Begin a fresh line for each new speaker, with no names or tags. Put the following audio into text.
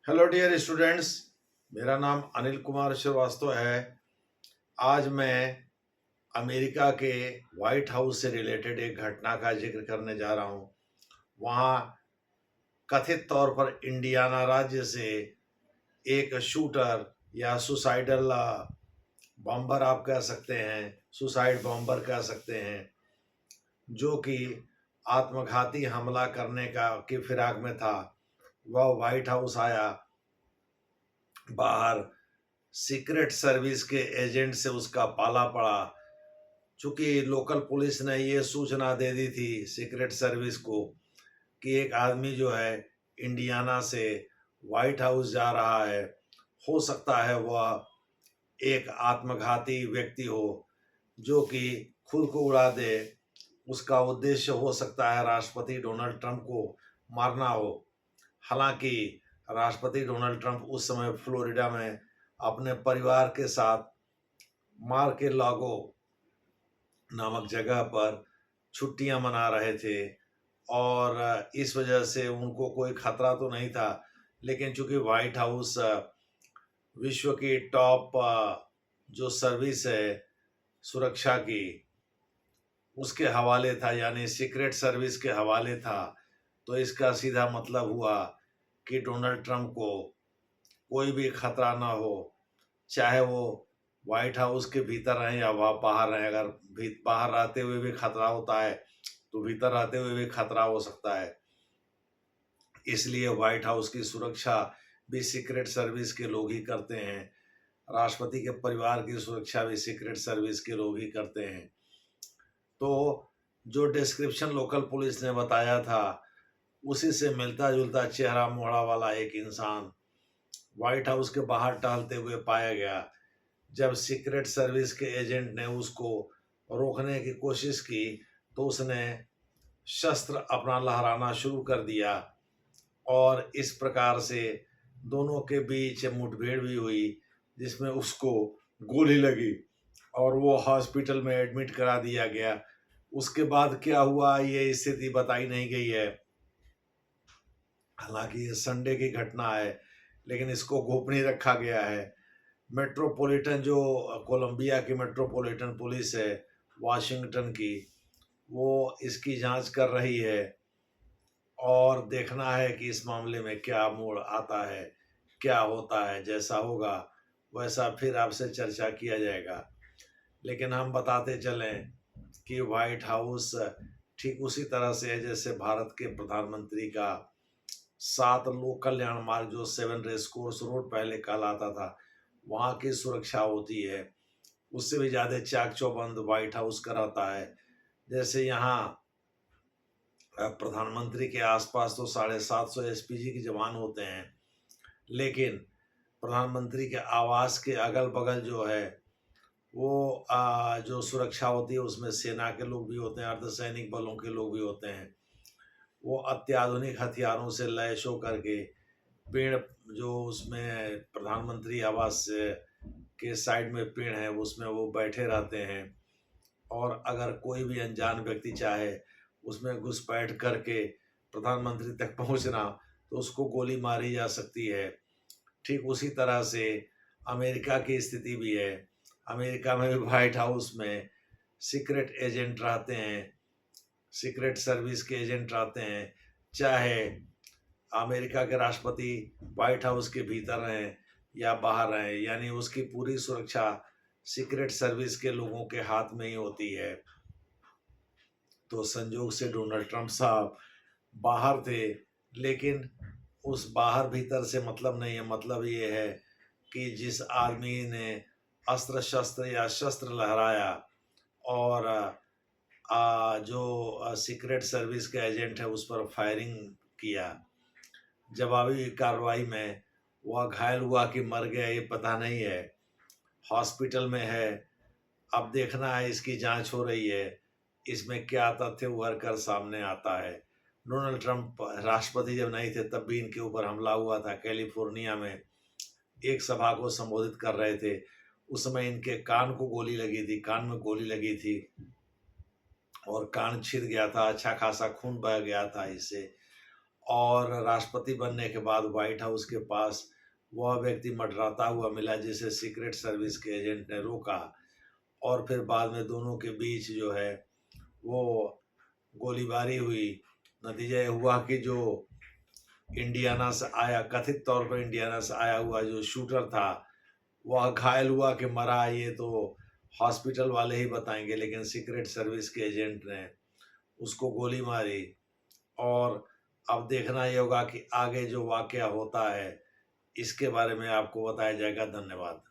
Hello dear students. मेरा नाम अनिल कुमार श्रीवास्तव है। आज मैं अमेरिका के वाइट हाउस से रिलेटेड एक घटना का जिक्र करने जा रहा हूँ। वहाँ कथित तौर पर इंडियाना राज्य से एक शूटर या सुसाइडल बॉम्बर आप कह सकते हैं, सुसाइड बॉम्बर कह सकते हैं, जो कि आत्मघाती हमला करने का की फिराक में था। वह वाइट हाउस आया। बाहर सीक्रेट सर्विस के एजेंट से उसका पाला पड़ा। चूंकि लोकल पुलिस ने ये सूचना दे दी थी सीक्रेट सर्विस को कि एक आदमी जो है इंडियाना से वाइट हाउस जा रहा है, हो सकता है वह एक आत्मघाती व्यक्ति हो जो कि खुद को उड़ा दे। उसका उद्देश्य हो सकता है राष्ट्रपति डोनाल्ड ट्रंप को मारना हो। हालांकि राष्ट्रपति डोनाल्ड ट्रंप उस समय फ्लोरिडा में अपने परिवार के साथ मार के लागो नामक जगह पर छुट्टियां मना रहे थे और इस वजह से उनको कोई खतरा तो नहीं था। लेकिन चूंकि व्हाइट हाउस विश्व की टॉप जो सर्विस है सुरक्षा की, उसके हवाले था, यानी सीक्रेट सर्विस के हवाले था, तो इसका सीधा मतलब हुआ कि डोनाल्ड ट्रंप को कोई भी खतरा ना हो, चाहे वो व्हाइट हाउस के भीतर रहें या वह बाहर रहें। अगर बाहर रहते हुए भी खतरा होता है तो भीतर रहते हुए भी खतरा हो सकता है। इसलिए व्हाइट हाउस की सुरक्षा भी सीक्रेट सर्विस के लोग ही करते हैं। राष्ट्रपति के परिवार की सुरक्षा भी सीक्रेट सर्विस के लोग ही करते हैं। तो जो डिस्क्रिप्शन लोकल पुलिस ने बताया था उसी से मिलता जुलता चेहरा मोहरा वाला एक इंसान व्हाइट हाउस के बाहर टहलते हुए पाया गया। जब सीक्रेट सर्विस के एजेंट ने उसको रोकने की कोशिश की तो उसने शस्त्र अपना लहराना शुरू कर दिया और इस प्रकार से दोनों के बीच मुठभेड़ भी हुई, जिसमें उसको गोली लगी और वो हॉस्पिटल में एडमिट करा दिया गया। उसके बाद क्या हुआ ये स्थिति बताई नहीं गई है। हालांकि ये संडे की घटना है लेकिन इसको गोपनीय रखा गया है। मेट्रोपॉलिटन जो कोलंबिया की मेट्रोपॉलिटन पुलिस है वाशिंगटन की, वो इसकी जांच कर रही है और देखना है कि इस मामले में क्या मोड़ आता है, क्या होता है। जैसा होगा वैसा फिर आपसे चर्चा किया जाएगा। लेकिन हम बताते चलें कि व्हाइट हाउस ठीक उसी तरह से है जैसे भारत के प्रधानमंत्री का 7 लोक कल्याण मार्ग, जो 7 रेस कोर्स रोड पहले कहलाता था, वहाँ की सुरक्षा होती है। उससे भी ज़्यादा चाक चौबंद व्हाइट हाउस का रहता है। जैसे यहाँ प्रधानमंत्री के आसपास तो 750 एसपीजी के जवान होते हैं, लेकिन प्रधानमंत्री के आवास के अगल बगल जो है वो जो सुरक्षा होती है उसमें सेना के लोग भी होते हैं, अर्धसैनिक बलों के लोग भी होते हैं। वो अत्याधुनिक हथियारों से लैस होकर के पेड़, जो उसमें प्रधानमंत्री आवास के साइड में पेड़ है उसमें वो बैठे रहते हैं और अगर कोई भी अनजान व्यक्ति चाहे उसमें घुसपैठ करके प्रधानमंत्री तक पहुंचना तो उसको गोली मारी जा सकती है। ठीक उसी तरह से अमेरिका की स्थिति भी है। अमेरिका में भी व्हाइट हाउस में सीक्रेट एजेंट रहते हैं, सीक्रेट सर्विस के एजेंट रहते हैं। चाहे अमेरिका के राष्ट्रपति व्हाइट हाउस के भीतर रहें या बाहर रहें, यानी उसकी पूरी सुरक्षा सीक्रेट सर्विस के लोगों के हाथ में ही होती है। तो संजोग से डोनाल्ड ट्रंप साहब बाहर थे, लेकिन उस बाहर भीतर से मतलब नहीं है। मतलब ये है कि जिस आदमी ने अस्त्र शस्त्र या शस्त्र लहराया और जो सीक्रेट सर्विस के एजेंट है उस पर फायरिंग किया, जवाबी कार्रवाई में वह घायल हुआ कि मर गया ये पता नहीं है। हॉस्पिटल में है। अब देखना है, इसकी जांच हो रही है, इसमें क्या तथ्य उभर कर सामने आता है। डोनाल्ड ट्रंप राष्ट्रपति जब नहीं थे तब भी इनके ऊपर हमला हुआ था। कैलिफोर्निया में एक सभा को संबोधित कर रहे थे, उस समय इनके कान को गोली लगी थी, कान में गोली लगी थी और कान छिद गया था, अच्छा खासा खून बह गया था इससे। और राष्ट्रपति बनने के बाद व्हाइट हाउस के पास वह व्यक्ति मंडराता हुआ मिला जिसे सीक्रेट सर्विस के एजेंट ने रोका, और फिर बाद में दोनों के बीच जो है वो गोलीबारी हुई। नतीजा ये हुआ कि जो इंडियाना से आया, कथित तौर पर इंडियाना से आया हुआ जो शूटर था, वह घायल हुआ कि मरा ये तो हॉस्पिटल वाले ही बताएंगे, लेकिन सीक्रेट सर्विस के एजेंट ने उसको गोली मारी। और अब देखना ये होगा कि आगे जो वाकया होता है इसके बारे में आपको बताया जाएगा। धन्यवाद।